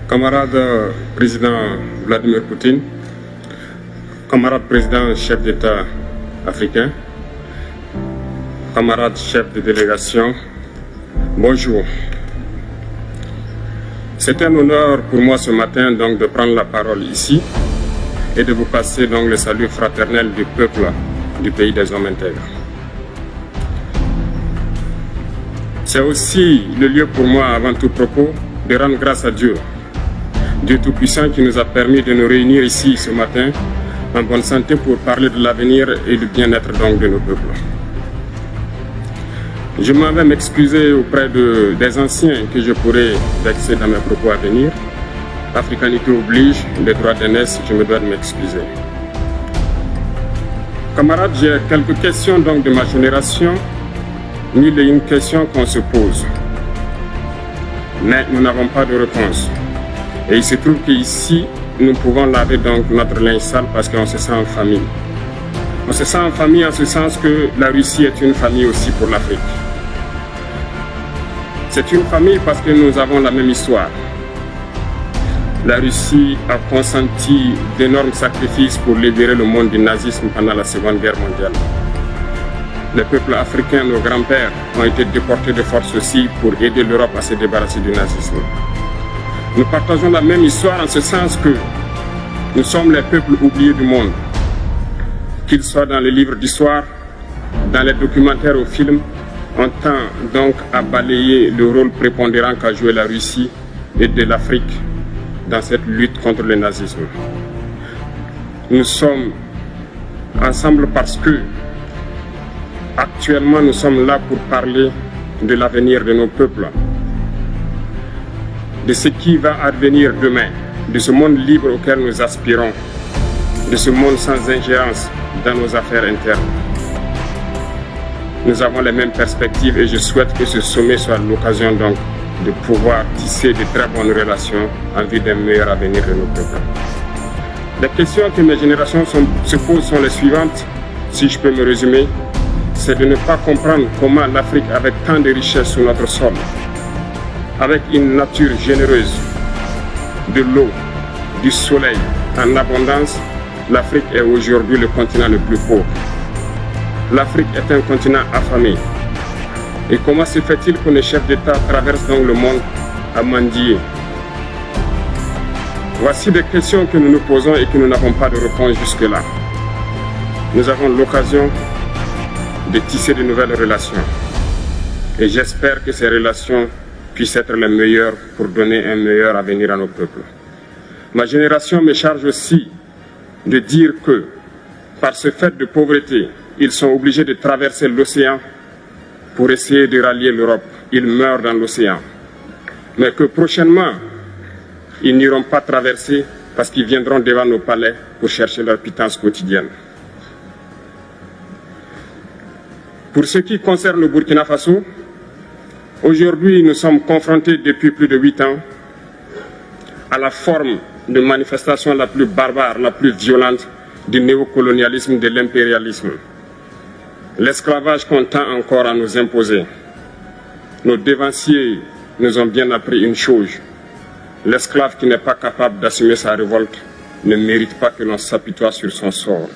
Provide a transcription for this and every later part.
Camarade président Vladimir Poutine, camarade président chef d'État africain, camarade chef de délégation, bonjour. C'est un honneur pour moi ce matin donc de prendre la parole ici et de vous passer donc le salut fraternel du peuple du pays des hommes intègres. C'est aussi le lieu pour moi, avant tout propos, de rendre grâce à Dieu, Dieu Tout-Puissant qui nous a permis de nous réunir ici ce matin en bonne santé pour parler de l'avenir et du bien-être donc de nos peuples. Je m'en vais m'excuser auprès des anciens que je pourrais vexer dans mes propos à venir. L'africanité oblige, les droits d'aînesse, je me dois de m'excuser. Camarades, j'ai quelques questions donc de ma génération, mille et une questions qu'on se pose. Mais nous n'avons pas de réponse. Et il se trouve qu'ici, nous pouvons laver donc notre linge sale parce qu'on se sent en famille. On se sent en famille en ce sens que la Russie est une famille aussi pour l'Afrique. C'est une famille parce que nous avons la même histoire. La Russie a consenti d'énormes sacrifices pour libérer le monde du nazisme pendant la Seconde Guerre mondiale. Les peuples africains, nos grands-pères, ont été déportés de force aussi pour aider l'Europe à se débarrasser du nazisme. Nous partageons la même histoire en ce sens que nous sommes les peuples oubliés du monde. Qu'ils soient dans les livres d'histoire, dans les documentaires ou films, on tend donc à balayer le rôle prépondérant qu'a joué la Russie et de l'Afrique dans cette lutte contre le nazisme. Nous sommes ensemble parce que actuellement nous sommes là pour parler de l'avenir de nos peuples, de ce qui va advenir demain, de ce monde libre auquel nous aspirons, de ce monde sans ingérence dans nos affaires internes. Nous avons les mêmes perspectives et je souhaite que ce sommet soit l'occasion donc de pouvoir tisser de très bonnes relations en vue d'un meilleur avenir de nos peuples. Les questions que mes générations se posent sont les suivantes, si je peux me résumer, c'est de ne pas comprendre comment l'Afrique, avec tant de richesses sur notre sol, avec une nature généreuse, de l'eau, du soleil en abondance, l'Afrique est aujourd'hui le continent le plus pauvre. L'Afrique est un continent affamé. Et comment se fait-il que les chefs d'État traversent donc le monde à mendier? Voici des questions que nous nous posons et que nous n'avons pas de réponse jusque-là. Nous avons l'occasion de tisser de nouvelles relations. Et j'espère que ces relations puissent être les meilleures pour donner un meilleur avenir à nos peuples. Ma génération me charge aussi de dire que, par ce fait de pauvreté, ils sont obligés de traverser l'océan pour essayer de rallier l'Europe. Ils meurent dans l'océan. Mais que prochainement, ils n'iront pas traverser parce qu'ils viendront devant nos palais pour chercher leur pitance quotidienne. Pour ce qui concerne le Burkina Faso, aujourd'hui nous sommes confrontés depuis plus de 8 ans à la forme de manifestation la plus barbare, la plus violente du néocolonialisme, de l'impérialisme. L'esclavage qu'on tend encore à nous imposer. Nos dévanciers nous ont bien appris une chose. L'esclave qui n'est pas capable d'assumer sa révolte ne mérite pas que l'on s'apitoie sur son sort.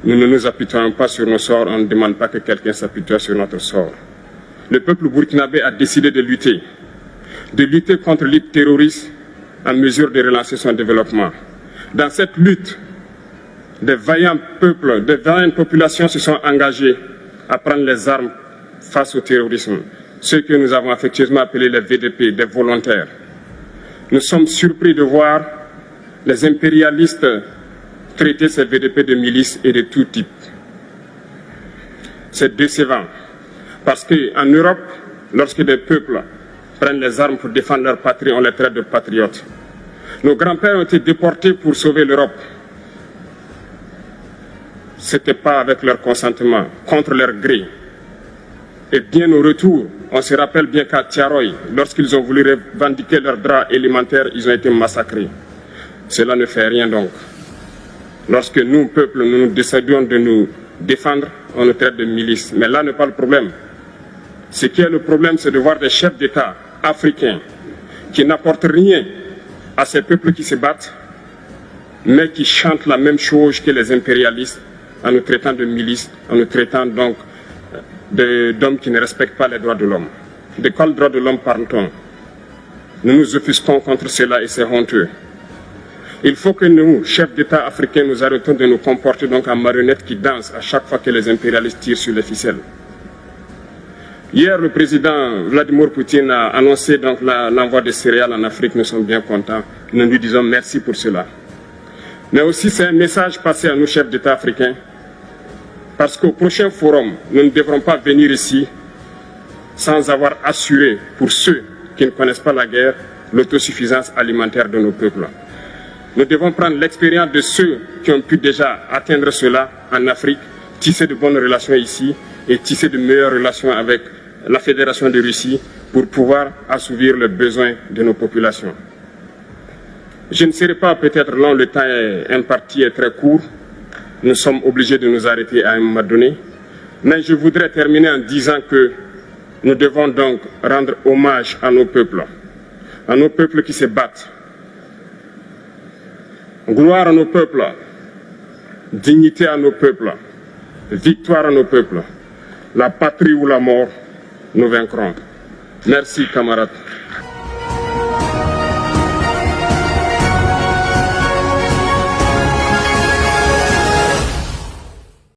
Nous ne nous apitoyons pas sur nos sorts, on ne demande pas que quelqu'un s'apitoie sur notre sort. Le peuple burkinabé a décidé de lutter contre l'île terroriste en mesure de relancer son développement. Dans cette lutte, des vaillants peuples, des vaillantes populations se sont engagées à prendre les armes face au terrorisme, ceux que nous avons affectueusement appelés les VDP, des volontaires. Nous sommes surpris de voir les impérialistes traiter ces VDP de milices et de tout type. C'est décevant, parce qu'en Europe, lorsque des peuples prennent les armes pour défendre leur patrie, on les traite de patriotes. Nos grands-pères ont été déportés pour sauver l'Europe. Ce n'était pas avec leur consentement, contre leur gré. Et bien au retour, on se rappelle bien qu'à Tiaroy, lorsqu'ils ont voulu revendiquer leurs droits élémentaires, ils ont été massacrés. Cela ne fait rien donc. Lorsque nous, peuple, nous décidons de nous défendre, on nous traite de milices. Mais là n'est pas le problème. Ce qui est le problème, c'est de voir des chefs d'État africains qui n'apportent rien à ces peuples qui se battent, mais qui chantent la même chose que les impérialistes en nous traitant de milices, en nous traitant donc d'hommes qui ne respectent pas les droits de l'homme. De quels droits de l'homme parle-t-on? Nous nous offusquons contre cela et c'est honteux. Il faut que nous, chefs d'État africains, nous arrêtons de nous comporter donc en marionnettes qui dansent à chaque fois que les impérialistes tirent sur les ficelles. Hier, le président Vladimir Poutine a annoncé donc l'envoi de céréales en Afrique. Nous sommes bien contents. Nous lui disons merci pour cela. Mais aussi, c'est un message passé à nous, chefs d'État africains, parce qu'au prochain forum, nous ne devrons pas venir ici sans avoir assuré, pour ceux qui ne connaissent pas la guerre, l'autosuffisance alimentaire de nos peuples. Nous devons prendre l'expérience de ceux qui ont pu déjà atteindre cela en Afrique, tisser de bonnes relations ici et tisser de meilleures relations avec la Fédération de Russie pour pouvoir assouvir les besoins de nos populations. Je ne serai pas peut-être long, le temps imparti est très court. Nous sommes obligés de nous arrêter à un moment donné. Mais je voudrais terminer en disant que nous devons donc rendre hommage à nos peuples qui se battent. Gloire à nos peuples, dignité à nos peuples, victoire à nos peuples. La patrie ou la mort, nous vaincrons. Merci, camarades.